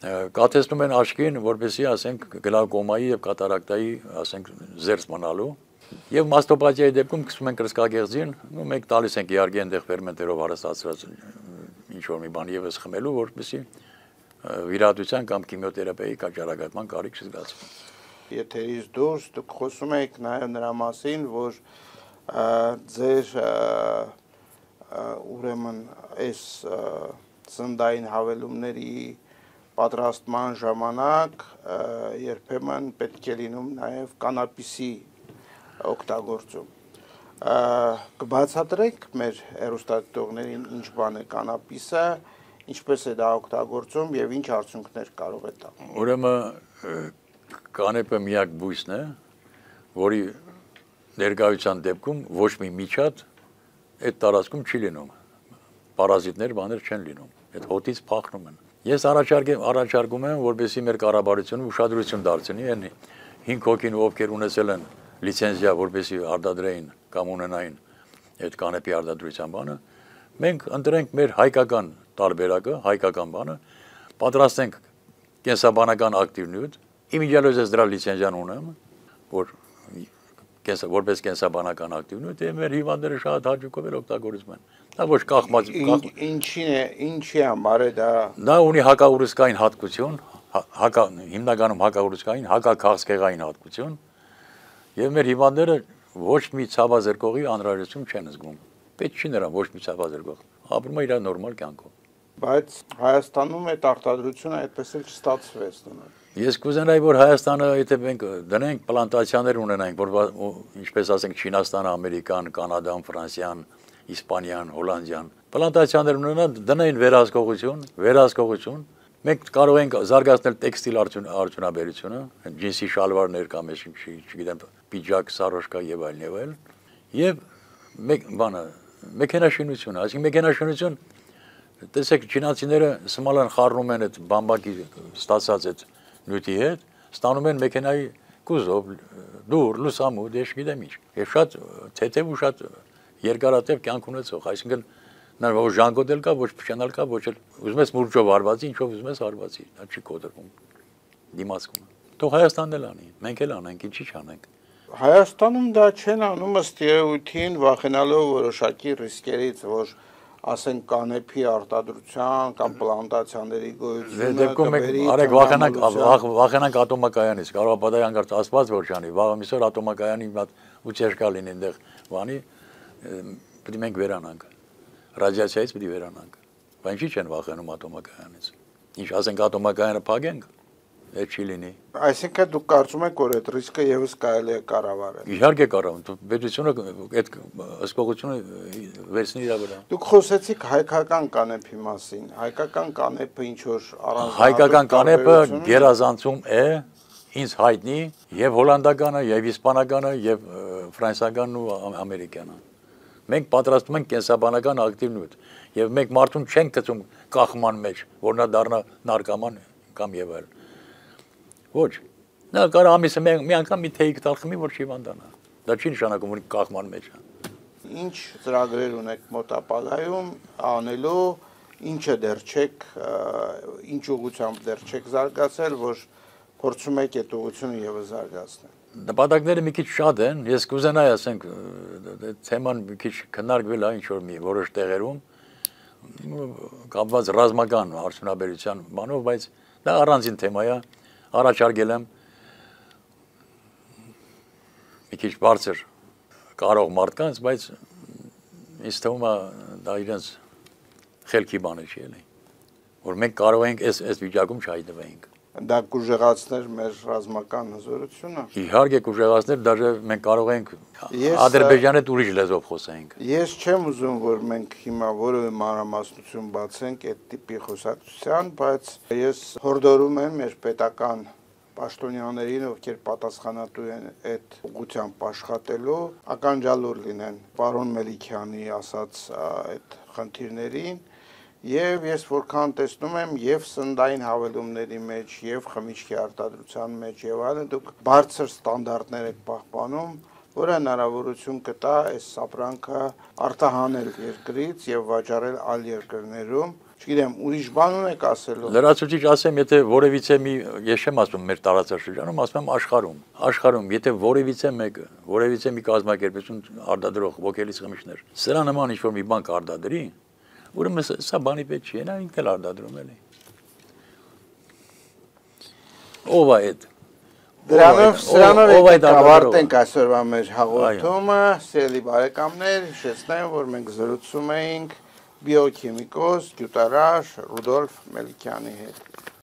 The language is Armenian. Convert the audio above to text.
կաթեցնում են աչքին, որպեսզի ասենք գլակոմայի եւ կատարակտայի, ասենք զերծ մնալու։ Եվ մաստոպաթիայի դեպքում սկսում են կրծքագեղձին, մենք տալիս ենք իհարկե այնտեղ ֆերմենտերով հարստացած ինչ որ մի բան եւս խմելու, որպեսզի վիրահատության կամ քիմիոթերապիայի կատարակատման կարիք չզգացվի։ Եթերից դուրս դուք խոսում եք նաեւ նրա մասին, որ ձեր ուրեմն այս սննդային հավելումների պատրաստման ժամանակ երբեմն պետք է լինում նաեւ կանապիսի օգտագործում։ Կբացատրեք մեր հեռուստադիտողներին ինչ բան է կանապիսը, ինչպես է դա օգտագործում եւ ինչ արդյունքներ կարող է տալ։ Ուրեմն կանեպը միակ բույսն է, որի ներկայության դեպքում ոչ մի միջատ այդ տարածքում չի լինում։ Պարազիտներ բաներ չեն լինում։ Այդ հոտից փախնում են։ Ես առաջարկում եմ, որպեսզի մեր կառավարությունը ուշադրություն դարձնի այն 5 հոգին, ովքեր ունեցել են լիցենզիա, որպեսզի արտադրեին կամ ունենային այդ կանեպի արտադրության բանը, մենք ընտրենք մեր հայկական տարբերակը, հայկական բանը, պատրաստենք կենսաբանական ակտիվ նյութ, իմիջիալոց ես դրա լիցենզիան ունեմ, որպես կենսաբանական ակտիվ նյութ, եւ մեր հիվանդները շատ հաճույքով էլ օգտագործում են։ Դա ոչ կախված ինչի համար է դա։ Դա ունի հակաուրսկային հատկություն, հիմնականում հակաուրսկային, հակաքաղցկեղային հատկություն, եւ մեր հիվանդները ոչ մի ցավազրկողի անհրաժեշտություն չեն զգում։ Պետք չի նրան ոչ մի ցավազրկող։ Ապրում է իր նորմալ կյանքով։ Բայց Հայաստանում այդ արտադրությունը այդպես էլ չստացվեց դնալ։ Ես կուզենայի, որ Հայաստանը, եթե մենք դնենք պլանտացիաներ ունենանք, որ ինչպես ասենք Չինաստանը, Ամերիկան, Կանադան, Ֆրանսիան, Իսպանիան, Հոլանդիան, պլանտացիաներ ունենան, դնեն վերահսկողություն, մենք կարող ենք զարգացնել տեքստիլ արդյունաբերությունը, ջինսի շալվարներ կամ չգիտեմ, պիջակ, սարոշկա եւ այլն, եւ մեքենաշինությունը, այսինքն մեքենաշինություն, տեսեք, չինացիները սմալան խառնում են այդ բամբակի ստացած այդ նյութի հետ, ստանում են մեքենայի կուզով, դուր, լուսամուտ, ես չգիտեմ ինչ։ Եվ շատ թեթև ու շատ երկարատև կյանք ունեցող, այսինքն նա ոչ ժանգոտ էլ կա, ոչ փշանալ կա, ոչ էլ ուզում ես մուրճով հարվածի, ինչով ուզում ես հարվածի, դա չի կոտրվում դիմացքում։ Թող Հայաստանն էլ անի, մենք էլ անենք, ինչի՞ չանենք։ Հայաստանում դա չեն անում ըստ երևույթին, վախենալով որոշակի ռիսկերից, որ ասենք կանեփի արտադրության կամ պլանտացիաների գոյությունը արեք վախենանք ատոմակայանից, կարող է պատահի հանկարծ Աստված որ չանի, վաղը միսօր ատոմակայանի մի հատ ուծերկա լինի այնտեղ բանի, պետք է մենք վերանանք, ռադիացիայից պետք է վերանանք, բայց ինչի չեն վախենում ատոմակայանից, ինչ ասենք ատոմակայանը փակենք, այդ չի լինի։ Այսինքն դուք կարծում եք, որ այդ ռիսկը եւս կարելի է կառավարել։ Իհարկե կառավարում, պետությունը այդ հսկողությունը վերցնի իր վրա։ Դուք խոսեցիք հայկական կանեփի մասին։ Հայկական կանեփը ինչ որ առանձնահատուկ հայկական կանեփը գերազանցում է ինձ հայտնի եւ հոլանդականը, եւ իսպանականը, եւ ֆրանսիականն ու ամերիկյանը։ Մենք պատրաստում ենք կենսաբանական ակտիվ նյութ եւ մենք մարդուն չենք գցում կախման մեջ, որ նա դառնա նարկոման կամ եւ այլ։ Ոչ, նա կարող ամիսը մի անգամ մի թեյ կտալ խմի, որ չհիվանդանա։ Դա չի նշանակում, որ կախման մեջ է։ Ինչ ծրագրեր ունեք մոտ ապագայում անելու, ինչը դեռ չեք, ինչ ուղղությամբ դեռ չեք զարգացել, որ փորձում եք այդ ուղղությունը եւս զարգացնել։ Նպատակները մի քիչ շատ են, ես կուզենայի, ասենք, թեման մի քիչ քննարկվել է ինչ որ մի որոշ տեղերում, կապված ռազմական արդյունաբերության բանով, բայց դա առանձին թեմա է, առաջարկել եմ մի քիչ բարձր կարող մարդկանց, բայց ինձ թվում է դա իրենց խելքի բանը չի էլի, որ մենք կարող ենք այս վիճակում չհայտնվենք։ Դա կուժեղացներ մեր ռազմական հզորությունը։ Իհարկե կուժեղացներ, դաժե մենք կարող ենք Ադրբեջանի հետ ուրիշ լեզվով խոսենք։ Ես չեմ ուզում, որ մենք հիմա որևէ մանրամասնություն բացենք այդ տիպի խոսակցության, բայց ես հորդորում եմ մեր պետական պաշտոնյաներին, ովքեր պատասխանատու են այդ ուղղությամբ աշխատելու, ականջալուր լինեն պարոն Մելիքյանի ասած այդ խնդիրներին, եւ ես որքան տեսնում եմ եւ սննդային հավելումների մեջ եւ խմիչքի արտադրության մեջ եւ այլն դուք բարձր ստանդարտներ եք պահպանում, որը հնարավորություն կտա այս սապրանքը արտահանել երկրից եւ վաճառել այլ երկրներում, Չգիտեմ, ուրիշ բան ունեք ասելու։ Լրացուցիչ ասեմ, եթե որևիցե մի, ես չեմ ասում մեր տարածաշրջանում, ասում եմ աշխարհում, եթե որևիցե մեկը, որևիցե մի կազմակերպություն արտադրող ոգելից խմիչքներ, սրա նման ինչ-որ մի բան կարտադրի, ուրեմն սա բանի պետք չի, նա ինքն էլ արտադրում էլի։ Ով է այդ։ Դրանով ավարտենք այսօրվա մեր հաղորդումը, սիրելի բարեկամներ, հիշեցնեմ, որ մենք զրուցում էինք բիոքիմիկոս, գյուտարար Ռուդոլֆ Մելիքյանի հետ։